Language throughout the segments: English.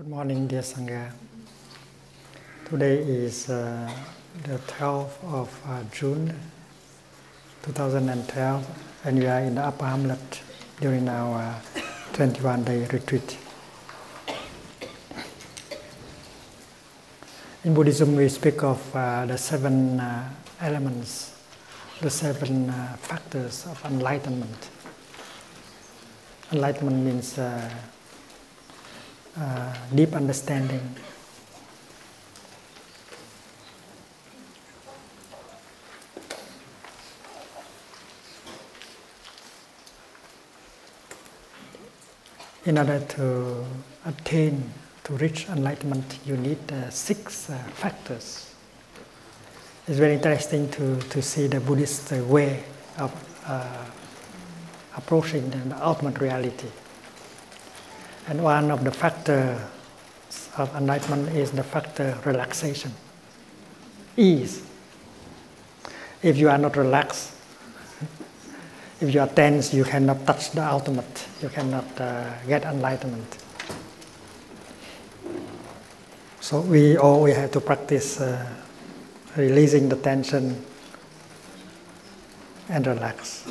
Good morning, dear Sangha. Today is the 12th of June 2012, and we are in the Upper Hamlet during our 21-day retreat. In Buddhism, we speak of the seven elements, the seven factors of enlightenment. Enlightenment means deep understanding. In order to attain, to reach enlightenment, you need six factors. It's very interesting to see the Buddhist way of approaching the ultimate reality. And one of the factors of enlightenment is the factor relaxation, ease. If you are not relaxed, if you are tense, you cannot touch the ultimate, you cannot get enlightenment. So we have to practice releasing the tension and relax.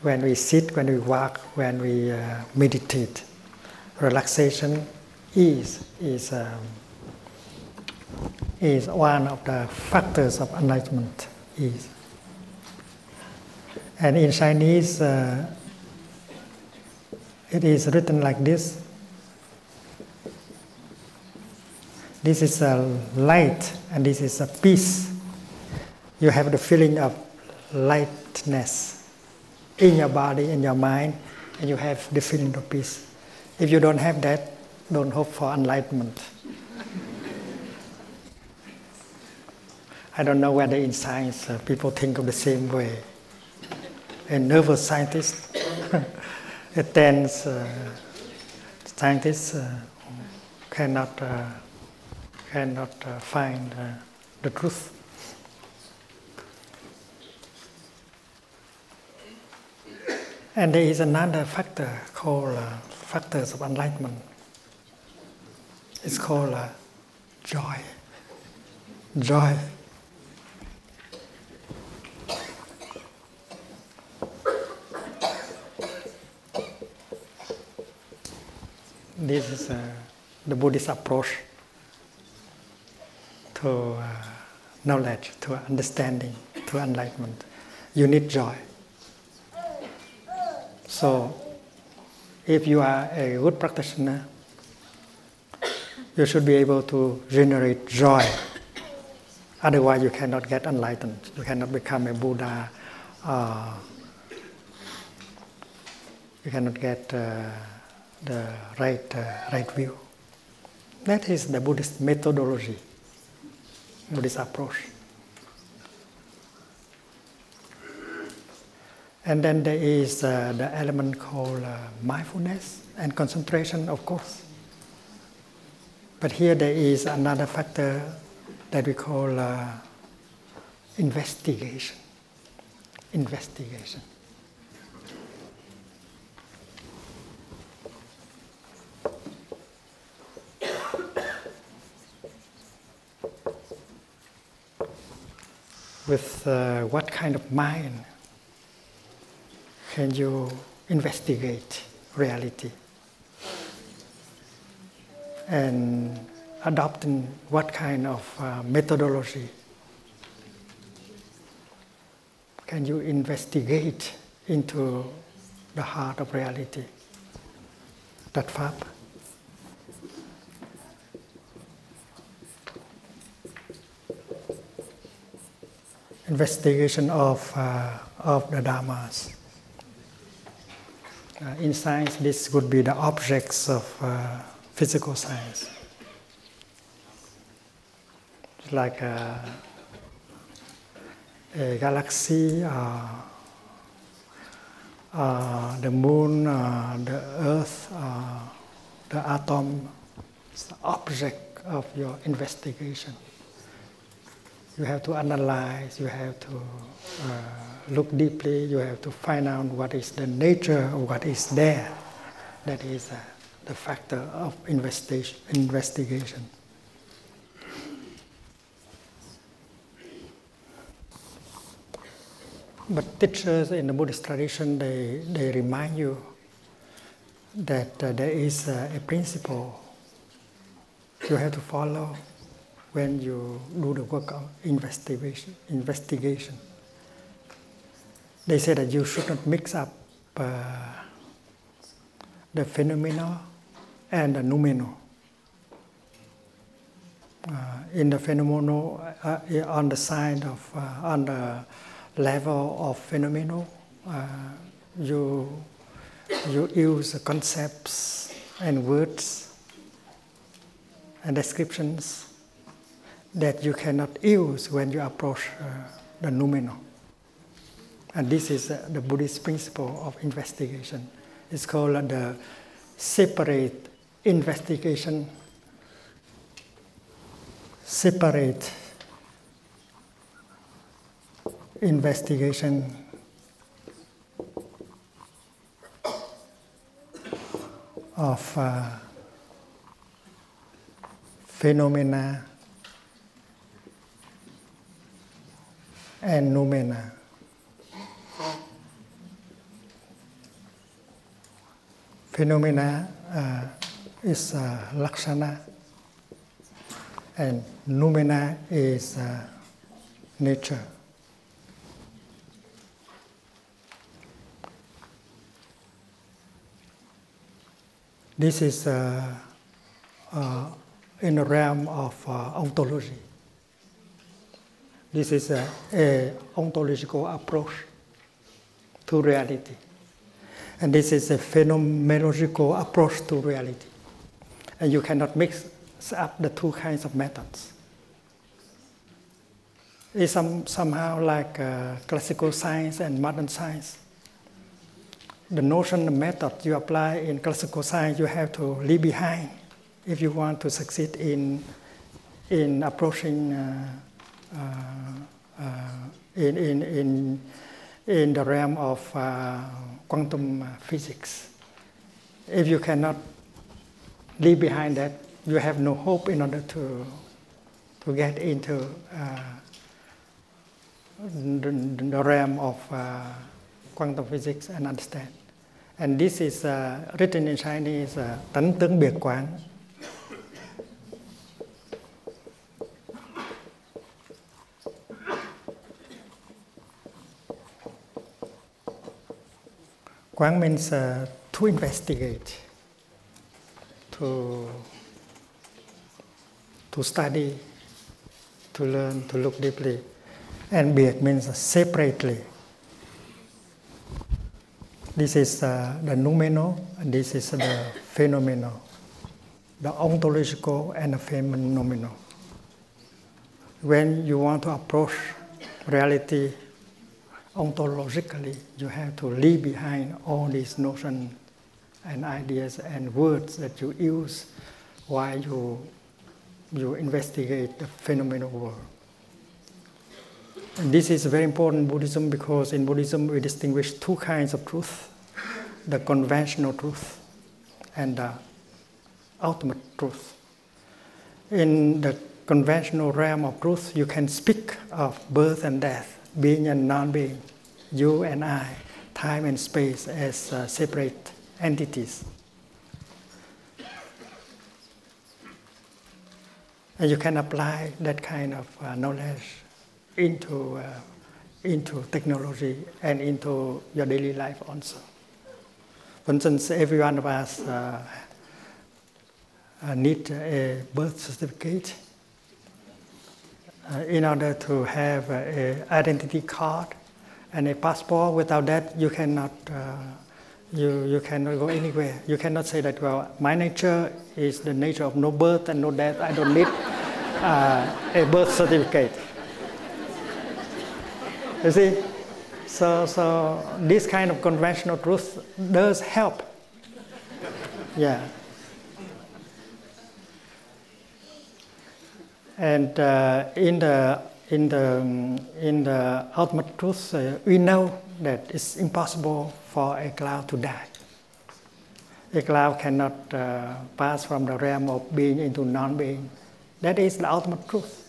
When we sit, when we walk, when we meditate, relaxation is one of the factors of enlightenment. Ease. And in Chinese, it is written like this. This is a light, and this is a peace. You have the feeling of lightness in your body, in your mind, and you have the feeling of peace. If you don't have that, don't hope for enlightenment. I don't know whether in science people think of the same way. A nervous scientist, a tense scientist cannot find the truth. And there is another factor called factors of enlightenment. It's called joy. Joy. This is the Buddhist approach to knowledge, to understanding, to enlightenment. You need joy. So, if you are a good practitioner, you should be able to generate joy. Otherwise, you cannot get enlightened. You cannot become a Buddha. You cannot get the right view. That is the Buddhist methodology, Buddhist approach. And then there is the element called mindfulness and concentration, of course. But here there is another factor that we call investigation. Investigation. With what kind of mind can you investigate reality? And adopting what kind of methodology can you investigate into the heart of reality? That Pháp. Investigation of the Dhammas. In science, this would be the objects of physical science. It's like a galaxy, the moon, the earth, the atom. It's the object of your investigation. You have to analyze, you have to look deeply, you have to find out what is the nature of what is there. That is the factor of investigation. But teachers in the Buddhist tradition, they remind you that there is a principle you have to follow when you do the work of investigation. They say that you should not mix up the phenomena and the noumenal. In the phenomenal, on the side of, on the level of phenomenal, you use concepts and words and descriptions that you cannot use when you approach the noumenal. And this is the Buddhist principle of investigation. It's called the separate investigation, of phenomena and noumena. Phenomena is lakshana, and noumena is nature. This is in the realm of ontology. This is a ontological approach to reality. And this is a phenomenological approach to reality. And you cannot mix up the two kinds of methods. It's somehow like classical science and modern science. The notion, the method you apply in classical science, you have to leave behind if you want to succeed in approaching in the realm of quantum physics. If you cannot leave behind that, you have no hope in order to get into the realm of quantum physics and understand. And this is written in Chinese, tánh tướng biệt quán. Quán means to investigate, to study, to learn, to look deeply. And biệt means separately. This is the noumenal, and this is the phenomenal, the ontological and the phenomenal. When you want to approach reality ontologically, you have to leave behind all these notions and ideas and words that you use while you investigate the phenomenal world. And this is very important in Buddhism, because in Buddhism we distinguish two kinds of truth: the conventional truth and the ultimate truth. In the conventional realm of truth, you can speak of birth and death, being and non-being, you and I, time and space as separate entities. And you can apply that kind of knowledge into technology and into your daily life also. For instance, every one of us need a birth certificate in order to have an identity card and a passport. Without that, you cannot you cannot go anywhere. You cannot say that, well, my nature is the nature of no birth and no death. I don't need a birth certificate. You see, so this kind of conventional truth does help. Yeah. And in the ultimate truth, we know that it's impossible for a cloud to die. A cloud cannot pass from the realm of being into non-being. That is the ultimate truth.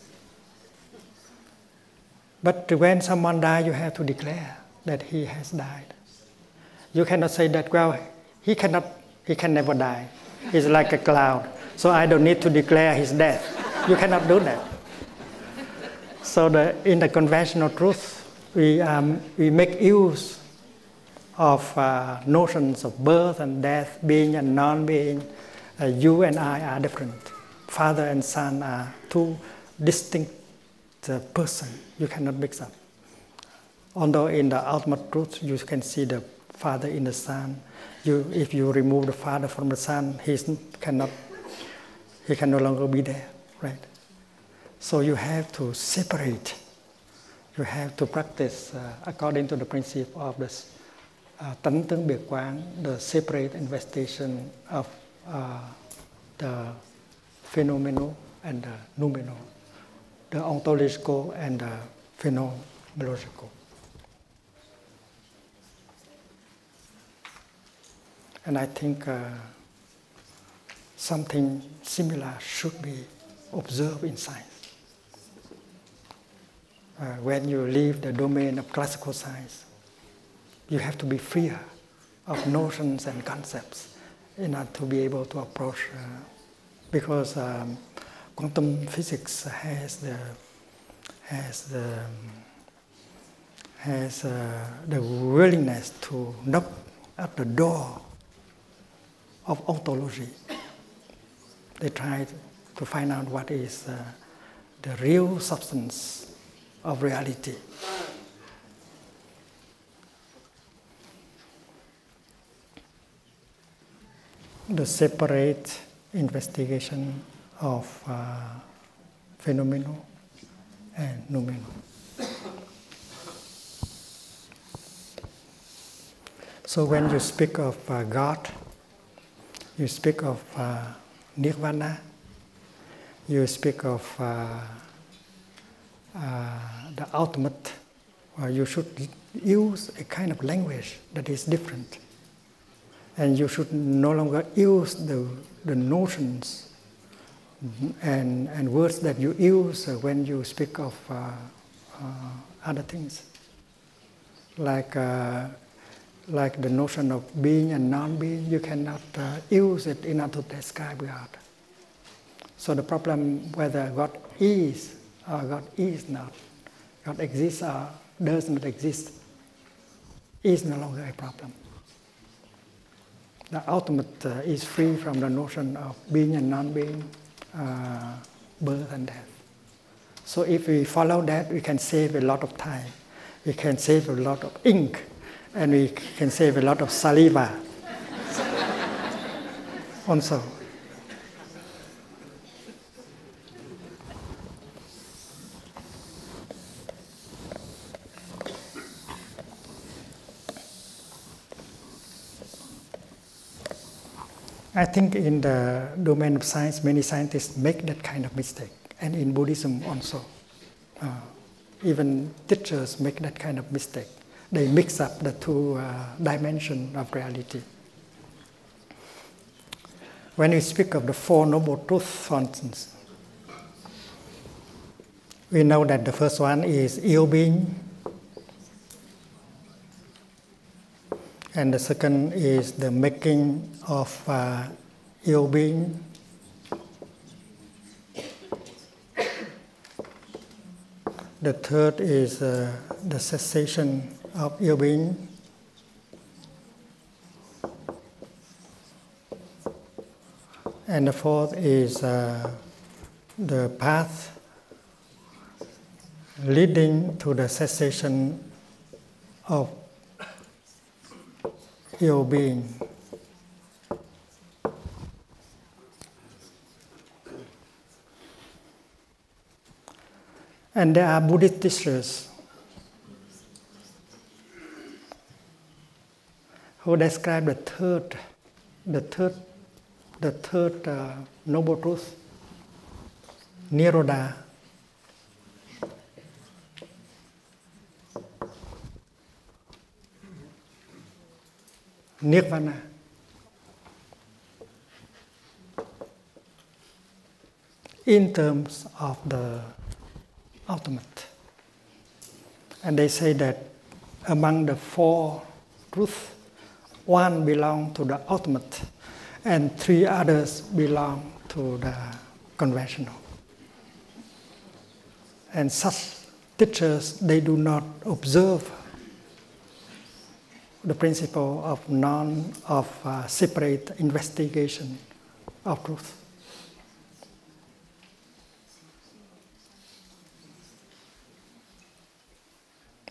But when someone dies, you have to declare that he has died. You cannot say that, well, he can never die. He's like a cloud, so I don't need to declare his death. You cannot do that. So in the conventional truth, we make use of notions of birth and death, being and non-being. You and I are different. Father and son are two distinct persons. You cannot mix up. Although in the ultimate truth, you can see the Father in the Son. If you remove the Father from the Son, he can no longer be there, right? So you have to separate. You have to practice according to the principle of this tánh tướng biệt quán, the separate investigation of the phenomenal and the noumenal, the ontological and the phenomenological. And I think something similar should be observed in science. When you leave the domain of classical science, you have to be freer of notions and concepts in order to be able to approach, because quantum physics has the willingness to knock at the door of ontology. They try to find out what is the real substance of reality. The separate investigation of phenomenal and noumenal. So when you speak of God, you speak of nirvana, you speak of the ultimate, you should use a kind of language that is different. And you should no longer use the notions and words that you use when you speak of other things. Like the notion of being and non-being, you cannot use it in order to describe God. So the problem whether God is or God is not, God exists or does not exist, is no longer a problem. The ultimate is free from the notion of being and non-being, birth and death. So if we follow that, we can save a lot of time. We can save a lot of ink, and we can save a lot of saliva also. I think in the domain of science, many scientists make that kind of mistake, and in Buddhism also. Even teachers make that kind of mistake. They mix up the two dimensions of reality. When we speak of the Four Noble Truths, for instance, we know that the first one is ill-being, and the second is the making of ill-being. The third is the cessation of ill-being. And the fourth is the path leading to the cessation of ill-being. And there are Buddhist teachers who describe the third noble truth, Nirodha. Nirvana. in terms of the ultimate. And they say that among the four truths, one belongs to the ultimate, and three others belong to the conventional. And such teachers, they do not observe the principle of separate investigation of truth.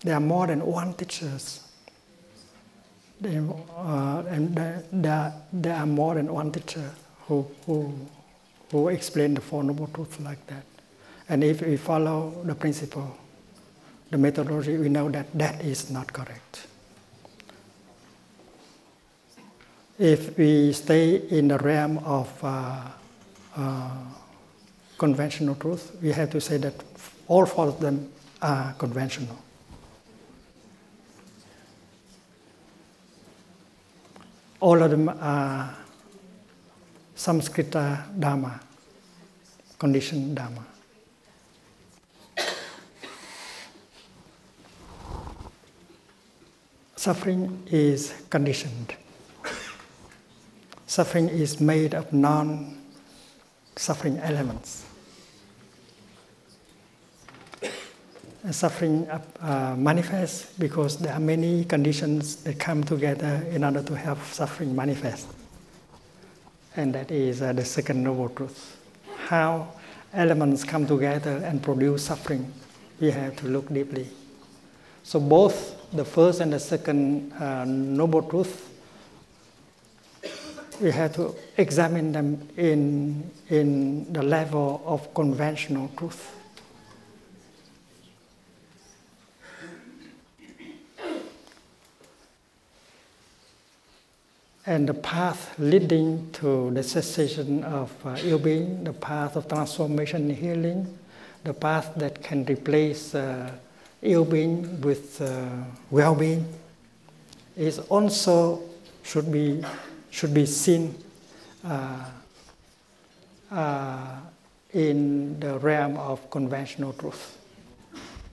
There are more than one teachers. There are more than one teacher who explain the Four Noble Truths like that. And if we follow the principle, the methodology, we know that that is not correct. If we stay in the realm of conventional truth, we have to say that all four of them are conventional. All of them are samskrita dharma, conditioned dharma. Suffering is conditioned. Suffering is made of non-suffering elements. And suffering manifests because there are many conditions that come together in order to have suffering manifest. And that is the second noble truth. How elements come together and produce suffering, we have to look deeply. So both the first and the second noble truth, we have to examine them in the level of conventional truth. And the path leading to the cessation of ill-being, the path of transformation and healing, the path that can replace ill-being with well-being, is also should be seen in the realm of conventional truth,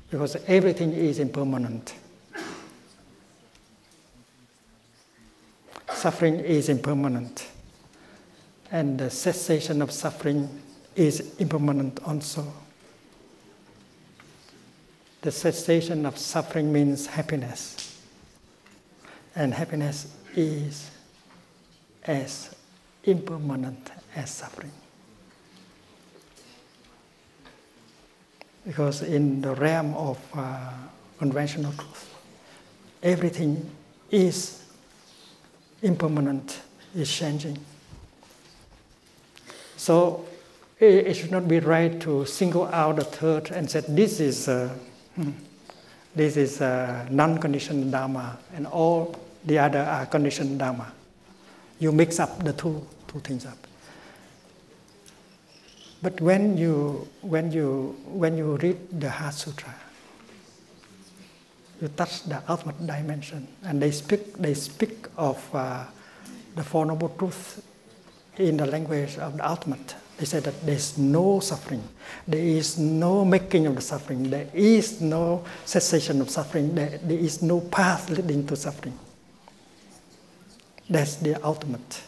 because everything is impermanent. Suffering is impermanent, and the cessation of suffering is impermanent also. The cessation of suffering means happiness, and happiness is as impermanent as suffering. Because in the realm of conventional truth, everything is impermanent, is changing. So it should not be right to single out the third and say this is non-conditioned dharma and all the other are conditioned dharma. You mix up the two things up. But when you read the Heart Sutra, you touch the ultimate dimension, and they speak of the Four Noble Truths in the language of the ultimate. They say that there is no suffering, there is no making of the suffering, there is no cessation of suffering, there is no path leading to suffering. That's the ultimate.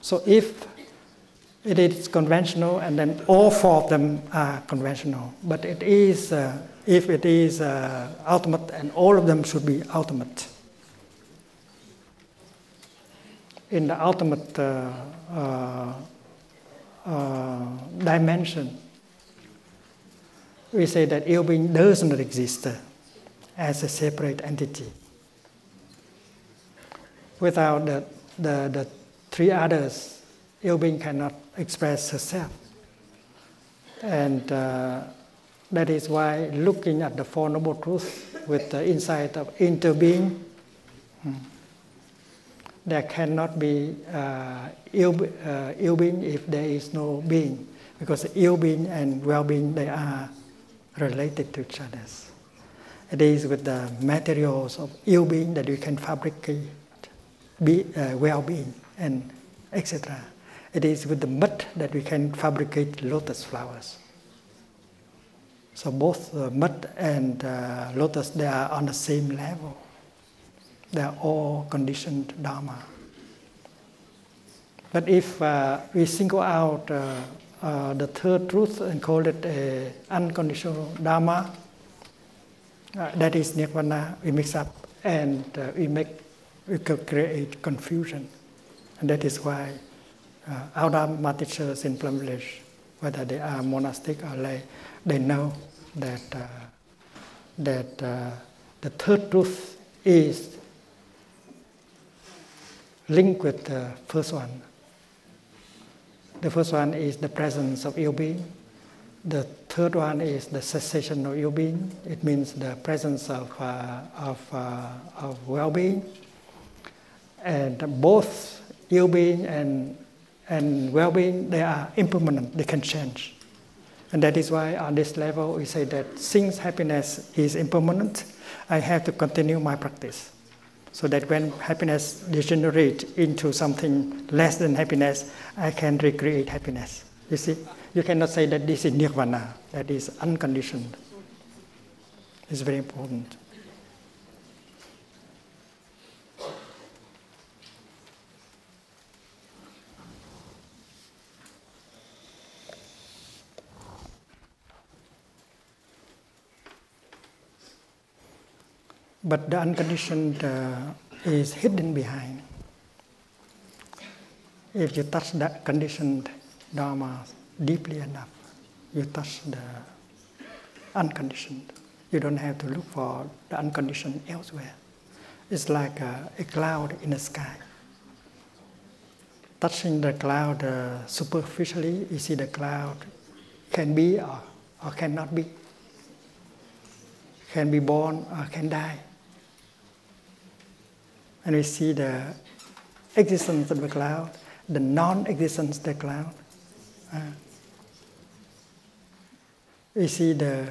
So if it is conventional, and then all four of them are conventional, but it is if it is ultimate, and all of them should be ultimate. In the ultimate dimension, we say that ill-being does not exist as a separate entity. Without the three others, ill-being cannot express herself. And that is why looking at the Four Noble Truths with the insight of interbeing, there cannot be ill-being if there is no being, because ill-being and well-being, they are related to each other. It is with the materials of ill-being that we can fabricate well-being and etc. It is with the mud that we can fabricate lotus flowers. So both mud and lotus, they are on the same level. They are all conditioned Dharma. But if we single out the third truth and call it a unconditional Dharma, that is Nirvana, we mix up and we could create confusion. And that is why our Dharma teachers in Plum Village, whether they are monastic or lay, they know that the third truth is linked with the first one. The first one is the presence of ill being. The third one is the cessation of ill being. It means the presence of well-being. And both ill being and well-being, they are impermanent. They can change. And that is why on this level we say that since happiness is impermanent, I have to continue my practice. So that when happiness degenerates into something less than happiness, I can recreate happiness. You see, you cannot say that this is nirvana, that is unconditioned. It's very important. But the unconditioned is hidden behind. If you touch that conditioned Dharma deeply enough, you touch the unconditioned. You don't have to look for the unconditioned elsewhere. It's like a cloud in the sky. Touching the cloud superficially, you see the cloud can be or cannot be. Can be born or can die. And we see the existence of the cloud, the non-existence of the cloud. We see the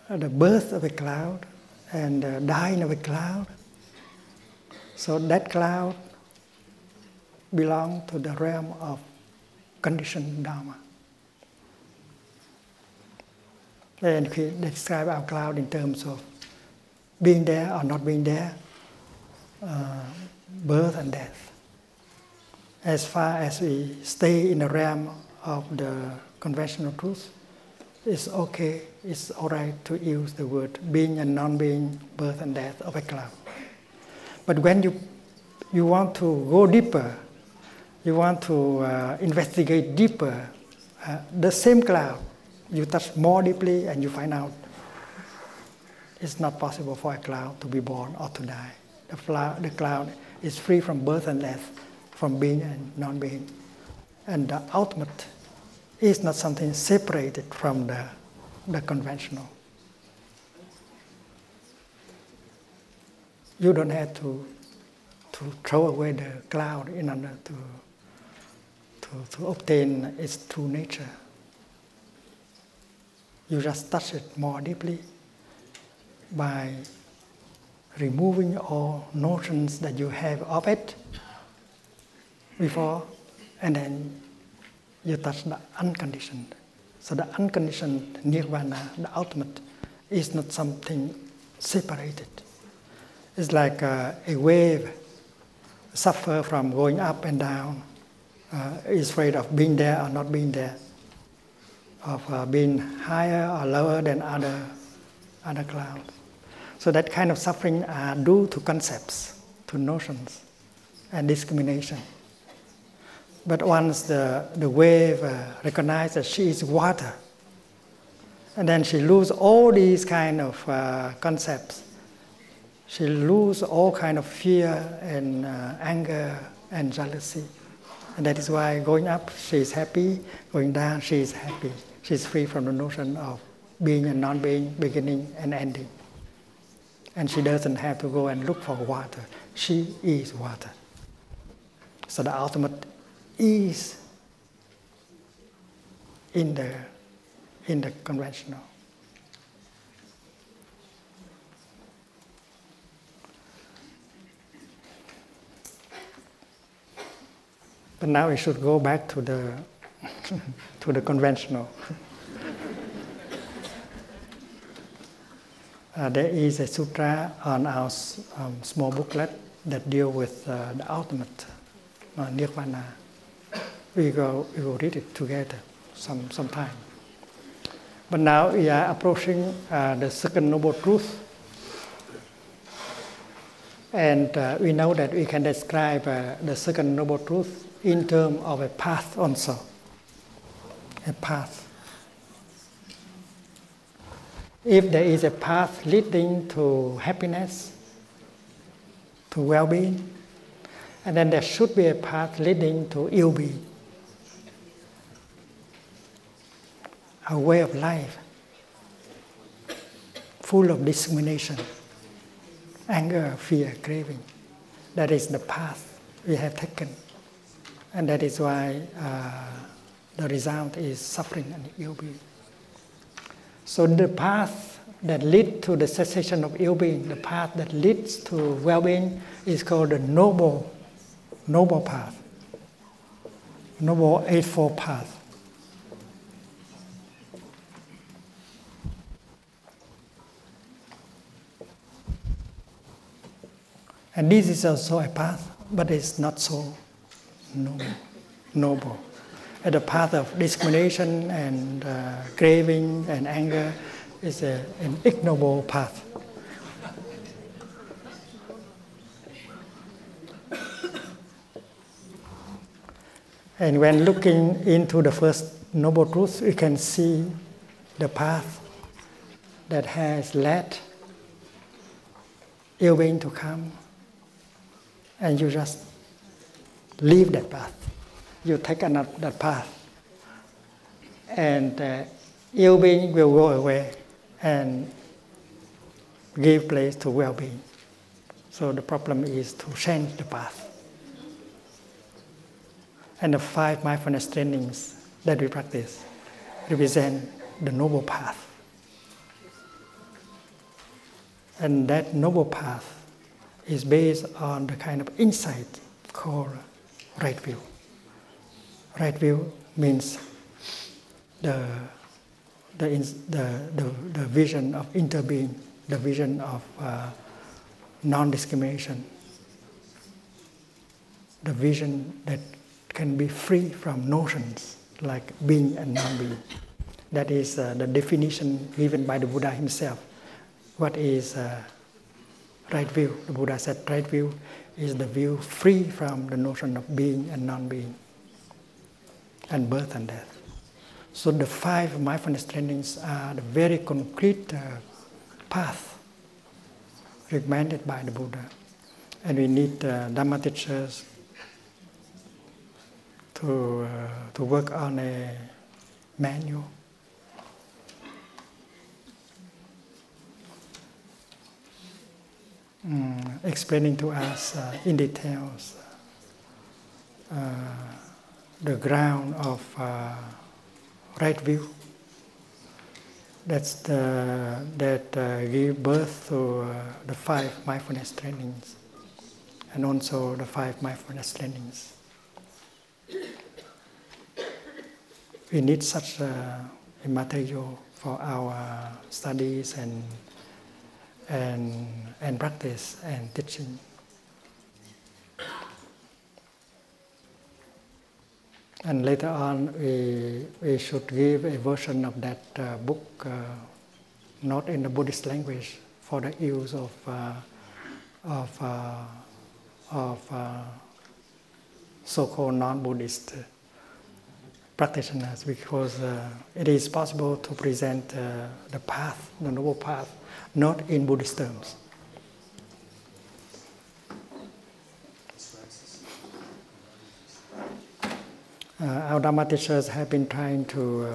birth of a cloud and the dying of a cloud. So that cloud belongs to the realm of conditioned Dharma. And we describe our cloud in terms of being there or not being there, birth and death. As far as we stay in the realm of the conventional truth, it's okay, it's all right to use the word being and non-being, birth and death of a cloud. But when you want to go deeper, you want to investigate deeper, the same cloud, you touch more deeply and you find out it's not possible for a cloud to be born or to die. The cloud is free from birth and death, from being and non-being. And the ultimate is not something separated from the conventional. You don't have to throw away the cloud in order to obtain its true nature. You just touch it more deeply by removing all notions that you have of it before, and then you touch the unconditioned. So the unconditioned nirvana, the ultimate, is not something separated. It's like a wave suffer from going up and down, is afraid of being there or not being there, of being higher or lower than other clouds. So that kind of suffering are due to concepts, to notions, and discrimination. But once the wave recognizes that she is water, and then she loses all these kind of concepts, she loses all kind of fear and anger and jealousy. And that is why going up, she is happy, going down, she is happy. She is free from the notion of being and non-being, beginning and ending. And she doesn't have to go and look for water. She is water. So the ultimate is in the conventional. But now we should go back to the to the conventional. There is a sutra on our small booklet that deal with the ultimate nirvana. We will read it together sometime. But now we are approaching the second noble truth. And we know that we can describe the second noble truth in terms of a path also. A path. If there is a path leading to happiness, to well-being, and then there should be a path leading to ill-being. A way of life full of discrimination, anger, fear, craving. That is the path we have taken. And that is why the result is suffering and ill-being. So the path that leads to the cessation of ill-being, the path that leads to well-being is called the noble path, noble eightfold path. And this is also a path, but it's not so noble. The path of discrimination and craving and anger is an ignoble path. And when looking into the first noble truth, you can see the path that has led ill-being to come. And you just leave that path. You take another path. And ill-being will go away and give place to well-being. So the problem is to change the path. And the 5 mindfulness trainings that we practice represent the noble path. And that noble path is based on the kind of insight called right view. Right view means the vision of interbeing, the vision of non-discrimination, the vision that can be free from notions like being and non-being. That is the definition given by the Buddha himself. What is right view? The Buddha said right view is the view free from the notion of being and non-being, and birth and death. So the 5 mindfulness trainings are the very concrete path recommended by the Buddha. And we need Dhamma teachers to work on a manual. Explaining to us in details the ground of right view that give birth to the 5 mindfulness trainings and also the 5 mindfulness trainings. We need such a material for our studies and practice and teaching. And later on, we should give a version of that book, not in the Buddhist language, for the use of so-called non-Buddhist practitioners, because it is possible to present the path, the noble path, not in Buddhist terms. Our Dhamma teachers have been trying to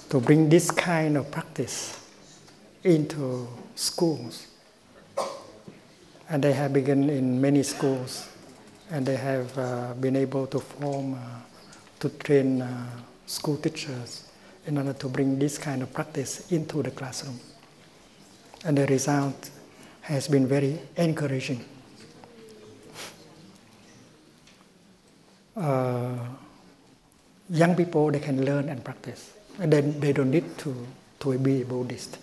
bring this kind of practice into schools. And they have begun in many schools, and they have been able to to train school teachers in order to bring this kind of practice into the classroom. And the result has been very encouraging. young people, they can learn and practice. And then they don't need to be a Buddhist.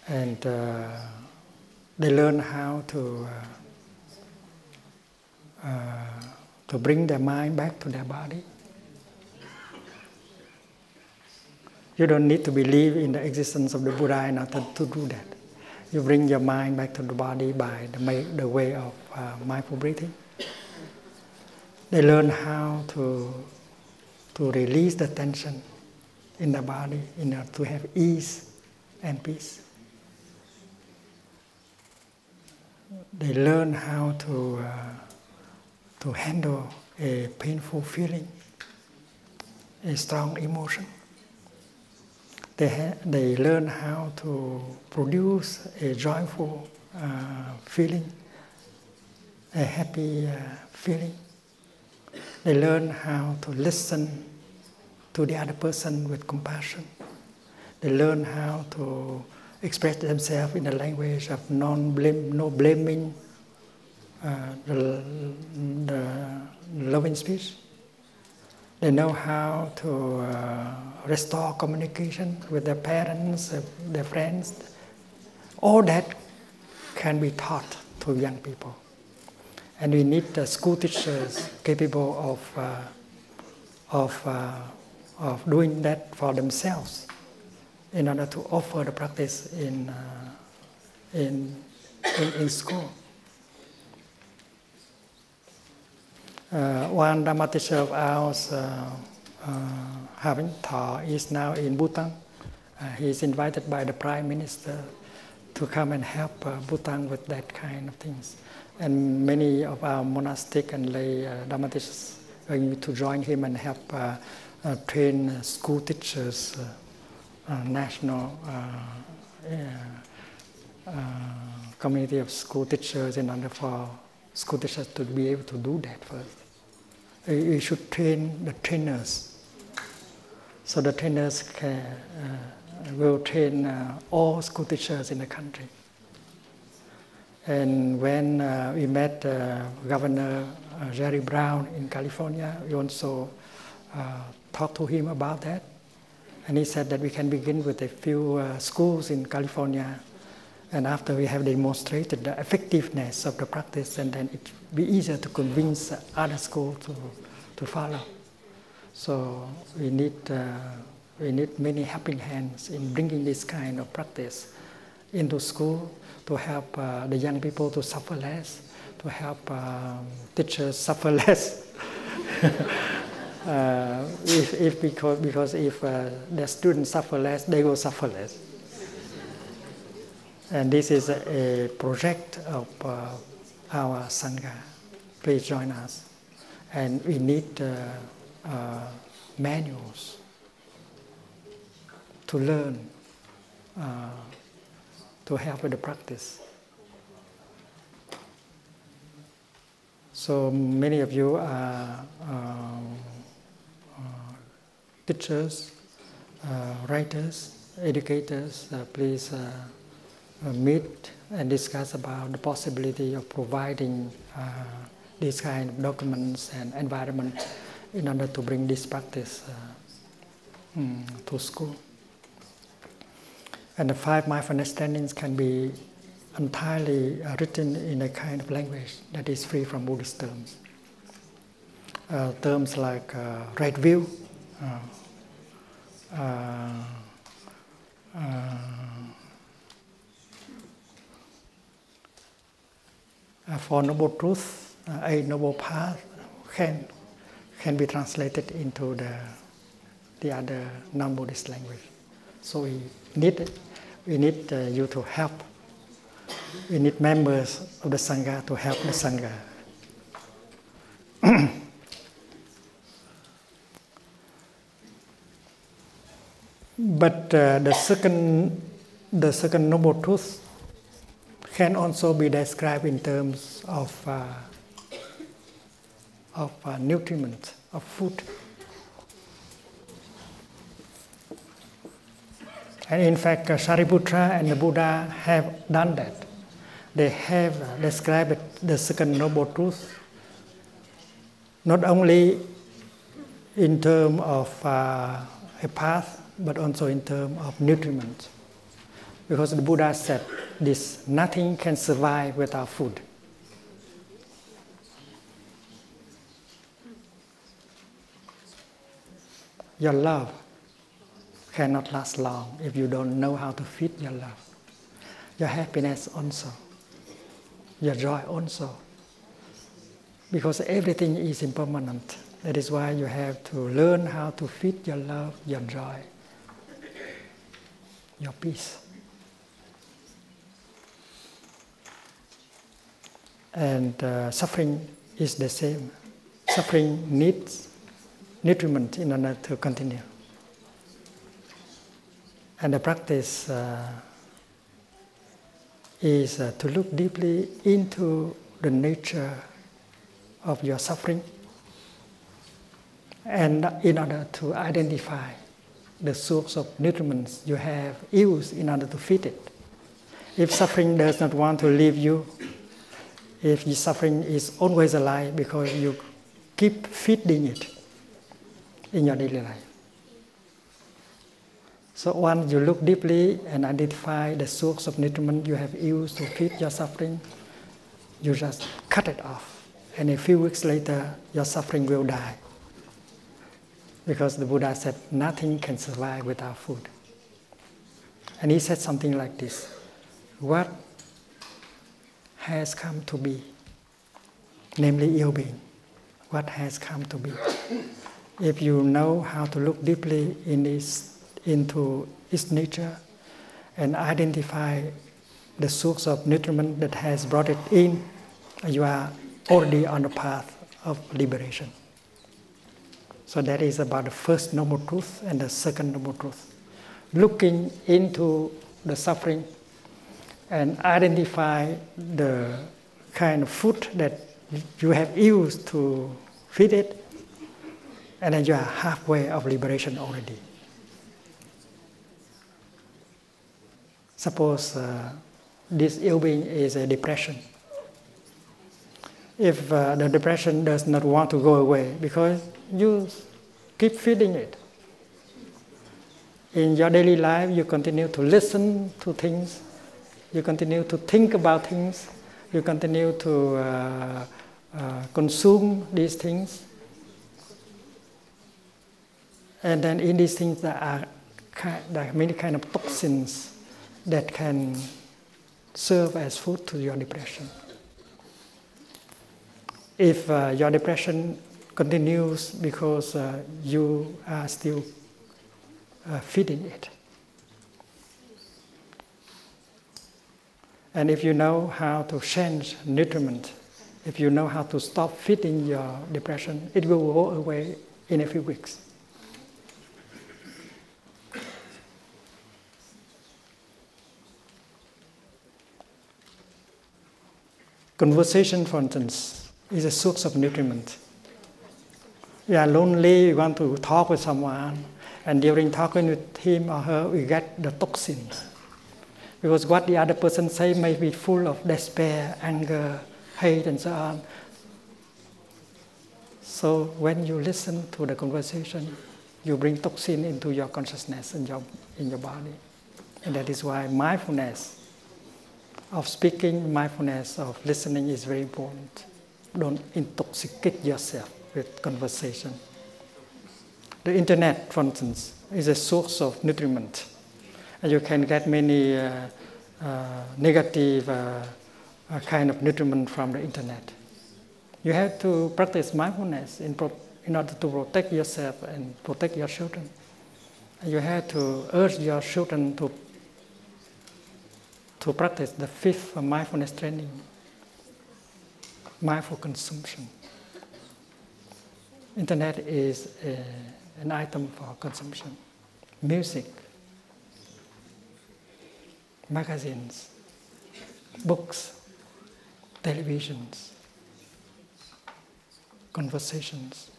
And they learn how to bring their mind back to their body. You don't need to believe in the existence of the Buddha in order to do that. You bring your mind back to the body by the way of mindful breathing. They learn how to release the tension in the body in order to have ease and peace. They learn how to handle a painful feeling, a strong emotion. They learn how to produce a joyful feeling, a happy feeling. They learn how to listen to the other person with compassion. They learn how to express themselves in the language of no blaming, the loving speech. They know how to restore communication with their parents, their friends. All that can be taught to young people. And we need school teachers capable of doing that for themselves in order to offer the practice in school. One Dharma teacher of ours, Thach, is now in Bhutan. He is invited by the Prime Minister to come and help Bhutan with that kind of things. And many of our monastic and lay Dharma teachers are going to join him and help train school teachers, national community of school teachers in order for school teachers to be able to do that first. We should train the trainers. So the trainers will train all school teachers in the country. And when we met Governor Jerry Brown in California, we also talked to him about that. And he said that we can begin with a few schools in California. And after we have demonstrated the effectiveness of the practice, and then it will be easier to convince other schools to follow. So we need many helping hands in bringing this kind of practice into school to help the young people to suffer less, to help teachers suffer less. Because if the students suffer less, they will suffer less. And this is a project of our Sangha. Please join us. And we need manuals to learn, to help with the practice. So many of you are teachers, writers, educators. Please meet and discuss about the possibility of providing these kind of documents and environment in order to bring this practice to school. And the 5 mindfulness standings can be entirely written in a kind of language that is free from Buddhist terms. Terms like right view, Four Noble Truths, Eight Noble Paths can be translated into the other non-Buddhist language. So we need you to help. We need members of the Sangha to help the Sangha. But the second Noble Truth can also be described in terms of nutriment, of food. And in fact, Shariputra and the Buddha have done that. They have described the second Noble Truth not only in terms of a path, but also in terms of nutriment. Because the Buddha said this, nothing can survive without food. Your love cannot last long if you don't know how to feed your love. Your happiness also. Your joy also. Because everything is impermanent. That is why you have to learn how to feed your love, your joy, your peace. And suffering is the same. Suffering needs nutriment in order to continue. And the practice is to look deeply into the nature of your suffering, and in order to identify the source of nutrients you have used in order to feed it. If suffering does not want to leave you, if the suffering is always alive because you keep feeding it in your daily life. So once you look deeply and identify the source of nutriment you have used to feed your suffering, you just cut it off. And a few weeks later, your suffering will die. Because the Buddha said, nothing can survive without food. And he said something like this: what has come to be, namely ill being, what has come to be. If you know how to look deeply into its nature and identify the source of nutriment that has brought it in, you are already on the path of liberation. So that is about the first noble truth and the second noble truth. Looking into the suffering and identify the kind of food that you have used to feed it, and then you are halfway of liberation already. Suppose this ill being is a depression. If the depression does not want to go away because you keep feeding it, in your daily life you continue to listen to things, you continue to think about things, you continue to consume these things, and then in these things there are many kind of toxins that can serve as food to your depression. If your depression continues because you are still feeding it, and if you know how to change nutriment, if you know how to stop feeding your depression, it will go away in a few weeks. Conversation, for instance, is a source of nutriment. We are lonely, we want to talk with someone, and during talking with him or her, we get the toxins. Because what the other person says may be full of despair, anger, hate, and so on. So when you listen to the conversation, you bring toxin into your consciousness in your body. And that is why mindfulness of speaking, mindfulness of listening is very important. Don't intoxicate yourself with conversation. The internet, for instance, is a source of nutriment. And you can get many negative kind of nutriment from the internet. You have to practice mindfulness in order to protect yourself and protect your children. And you have to urge your children to practice the fifth mindfulness training, mindful consumption. Internet is an item for consumption. Music, magazines, books, televisions, conversations,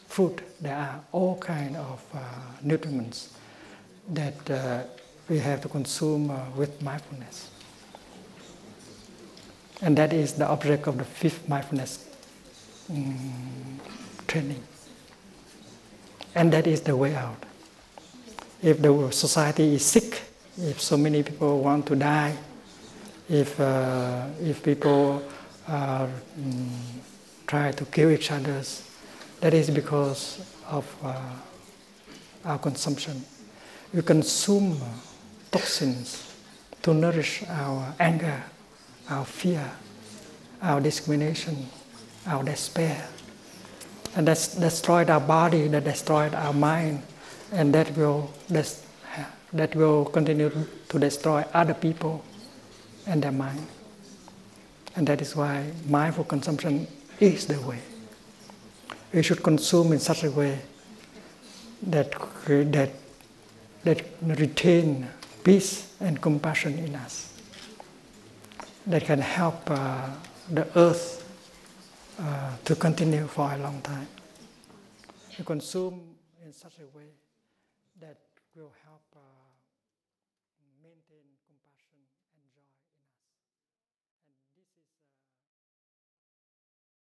food. There are all kinds of nutriments that we have to consume with mindfulness. And that is the object of the fifth mindfulness training. And that is the way out. If the society is sick, if so many people want to die, if people try to kill each other, that is because of our consumption. We consume toxins to nourish our anger, our fear, our discrimination, our despair. And that's destroyed our body, that destroyed our mind, and that will continue to destroy other people and their mind. And that is why mindful consumption is the way. We should consume in such a way that retain peace and compassion in us, that can help the earth to continue for a long time. To consume in such a way that will help maintain compassion and joy.